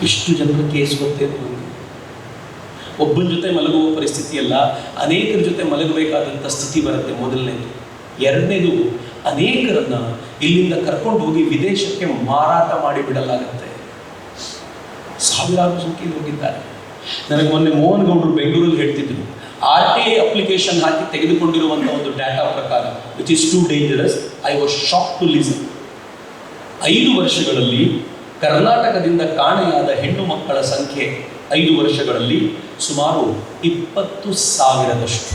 ಇಷ್ಟು ಜನರ ಕೇಸ್ ಗೊತ್ತೇನು ನನಗೆ. ಒಬ್ಬನ ಜೊತೆ ಮಲಗುವ ಪರಿಸ್ಥಿತಿ ಅಲ್ಲ, ಅನೇಕರ ಜೊತೆ ಮಲಗಬೇಕಾದಂಥ ಸ್ಥಿತಿ ಬರುತ್ತೆ. ಮೊದಲನೇದು. ಎರಡನೇದು, ಅನೇಕರನ್ನ ಇಲ್ಲಿಂದ ಕರ್ಕೊಂಡು ಹೋಗಿ ವಿದೇಶಕ್ಕೆ ಮಾರಾಟ ಮಾಡಿಬಿಡಲಾಗುತ್ತೆ. ಸಾವಿರಾರು ಸಂಖ್ಯೆಯಲ್ಲಿ ಹೋಗಿದ್ದಾರೆ. ನನಗೆ ಮೊನ್ನೆ ಮೋಹನ್ ಗೌಡರು ಬೆಂಗಳೂರಲ್ಲಿ ಹೇಳ್ತಿದ್ರು, RTA ಅಪ್ಲಿಕೇಶನ್ ಹಾಕಿ ತೆಗೆದುಕೊಂಡಿರುವಂಥ ಒಂದು ಡಾಟಾ ಪ್ರಕಾರ, which is too dangerous, I was shock to listen. 5 ವರ್ಷಗಳಲ್ಲಿ ಕರ್ನಾಟಕದಿಂದ ಕಾಣೆಯಾದ ಹೆಣ್ಣು ಮಕ್ಕಳ ಸಂಖ್ಯೆ 5 ವರ್ಷಗಳಲ್ಲಿ ಸುಮಾರು 20,000ದಷ್ಟು.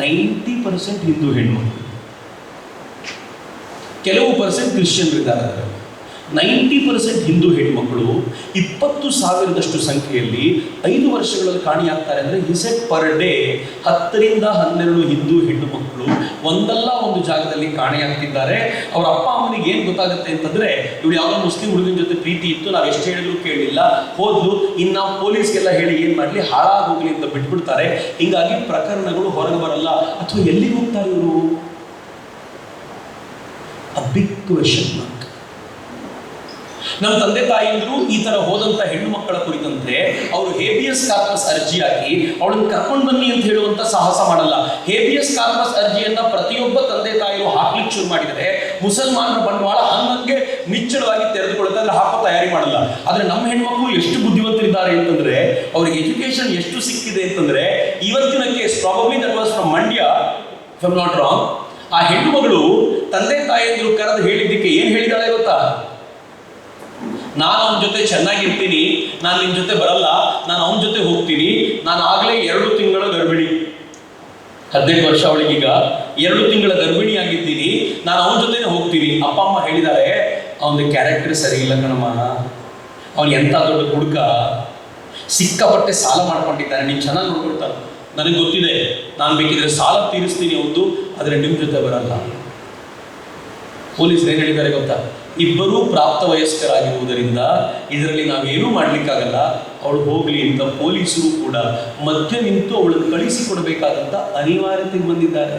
90% ಹಿಂದೂ ಹೆಣ್ಮಕ್ಳು, ಕೆಲವು ಪರ್ಸೆಂಟ್ ಕ್ರಿಶ್ಚಿಯನ್ರಿದ್ದಾರೆ. 90% ಹಿಂದೂ ಹೆಣ್ಮಕ್ಳು 20,000ದಷ್ಟು ಸಂಖ್ಯೆಯಲ್ಲಿ 5 ವರ್ಷಗಳಲ್ಲಿ ಕಾಣಿಯಾಗ್ತಾರೆ. ಅಂದರೆ ಹಿಸೆಟ್ ಪರ್ ಡೇ 10 ರಿಂದ 12 ಹಿಂದೂ ಹೆಣ್ಣು ಮಕ್ಕಳು ಒಂದಲ್ಲ ಒಂದು ಜಾಗದಲ್ಲಿ ಕಾಣೆಯಾಗ್ತಿದ್ದಾರೆ. ಅವ್ರ ಅಪ್ಪ ಅಮ್ಮನಿಗೆ ಏನು ಗೊತ್ತಾಗುತ್ತೆ ಅಂತಂದ್ರೆ, ಇವಳು ಯಾವುದೋ ಮುಸ್ಲಿಂ ಹುಡುಗನ ಜೊತೆ ಪ್ರೀತಿ ಇತ್ತು, ನಾವು ಎಷ್ಟು ಹೇಳಿದ್ರು ಕೇಳಲಿಲ್ಲ, ಹೋದ್ಲು, ಇನ್ನು ನಾವು ಪೊಲೀಸ್ಗೆಲ್ಲ ಹೇಳಿ ಏನು ಮಾಡಲಿ, ಹಾಳಾಗೋಗ್ಲಿ ಅಂತ ಬಿಟ್ಬಿಡ್ತಾರೆ. ಹಿಂಗಾಗಿ ಪ್ರಕರಣಗಳು ಹೊರಗೆ ಬರಲ್ಲ. ಅಥವಾ ಎಲ್ಲಿಗೆ ಹೋಗ್ತಾರೆ ಇವರು? A big question mark. ನಮ್ಮ ತಂದೆ ತಾಯಿಯಂದ್ರು ಈ ತರ ಹೋದಂತ ಹೆಣ್ಣು ಮಕ್ಕಳ ಕುರಿತಂತೆ ಅವರು ಹೇಬಿಯಸ್ ಕಾರ್ಪಸ್ ಅರ್ಜಿ ಹಾಕಿ ಅವಳನ್ನು ಕರ್ಕೊಂಡು ಬನ್ನಿ ಅಂತ ಹೇಳುವಂತ ಸಾಹಸ ಮಾಡಲ್ಲ. ಹೇಬಿಯಸ್ ಕಾರ್ಪಸ್ ಅರ್ಜಿಯನ್ನ ಪ್ರತಿಯೊಬ್ಬ ತಂದೆ ತಾಯಿಯರು ಹಾಕ್ಲಿಕ್ಕೆ ಶುರು ಮಾಡಿದರೆ ಮುಸಲ್ಮಾನರ ಬಂಡವಾಳ ಹಂಗೆ ನಿಚ್ಚಳವಾಗಿ ತೆರೆದುಕೊಳ್ಳುತ್ತೆ, ಅಂದ್ರೆ ಹಾಕೋ ತಯಾರಿ ಮಾಡಲ್ಲ. ಆದ್ರೆ ನಮ್ಮ ಹೆಣ್ಮಕ್ಳು ಎಷ್ಟು ಬುದ್ಧಿವಂತರಿದ್ದಾರೆ ಅಂತಂದ್ರೆ, ಅವ್ರಿಗೆ ಎಜುಕೇಶನ್ ಎಷ್ಟು ಸಿಕ್ಕಿದೆ ಅಂತಂದ್ರೆ, ಇವತ್ತಿನ case probably that was from Mandya, if I am not wrong. ಆ ಹೆಣ್ಣು ಮಗಳು ತಂದೆ ತಾಯಿಯಂದ್ರು ಕರೆದು ಹೇಳಿದ್ದಕ್ಕೆ ಏನ್ ಹೇಳಿದಾಳೆ ಗೊತ್ತಾ? ನಾನು ಅವನ ಜೊತೆ ಚೆನ್ನಾಗಿರ್ತೀನಿ, ನಾನು ನಿನ್ನ ಜೊತೆ ಬರಲ್ಲ, ನಾನು ಅವನ ಜೊತೆ ಹೋಗ್ತೀನಿ, ನಾನು ಆಗಲೇ 2 ತಿಂಗಳ ಗರ್ಭಿಣಿ, 18 ವರ್ಷ ಅವಳಿಗೀಗ, 2 ತಿಂಗಳ ಗರ್ಭಿಣಿ ಆಗಿದ್ದೀನಿ, ನಾನು ಅವನ ಜೊತೆನೇ ಹೋಗ್ತೀನಿ. ಅಪ್ಪ ಅಮ್ಮ ಹೇಳಿದ್ದಾರೆ, ಅವನ ಕ್ಯಾರೆಕ್ಟರ್ ಸರಿ ಇಲ್ಲ ಕಣಮ್ಮ, ಅವನು ಎಂಥ ದೊಡ್ಡ ಹುಡುಗ, ಸಿಕ್ಕಾಪಟ್ಟೆ ಸಾಲ ಮಾಡ್ಕೊಂಡಿದ್ದಾನೆ, ನೀನು ಚೆನ್ನಾಗಿ ನೋಡ್ಕೊಳ್ತಾನೆ, ನನಗೆ ಗೊತ್ತಿದೆ, ನಾನು ಬೇಕಿದ್ರೆ ಸಾಲ ತೀರಿಸ್ತೀನಿ ಅವತ್ತು, ಆದರೆ ನಿಮ್ಮ ಜೊತೆ ಬರಲ್ಲ. ಪೊಲೀಸರು ಏನು ಹೇಳಿದ್ದಾರೆ ಗೊತ್ತಾ? ಇಬ್ಬರೂ ಪ್ರಾಪ್ತ ವಯಸ್ಕರಾಗಿರುವುದರಿಂದ ಇದರಲ್ಲಿ ನಾವೇನೂ ಮಾಡ್ಲಿಕ್ಕಾಗಲ್ಲ, ಅವಳು ಹೋಗ್ಲಿ ಅಂತ ಪೊಲೀಸರು ಕೂಡ ಮಧ್ಯ ನಿಂತು ಅವಳನ್ನು ಕಳಿಸಿಕೊಡಬೇಕಾದಂಥ ಅನಿವಾರ್ಯತೆಗೆ ಬಂದಿದ್ದಾರೆ.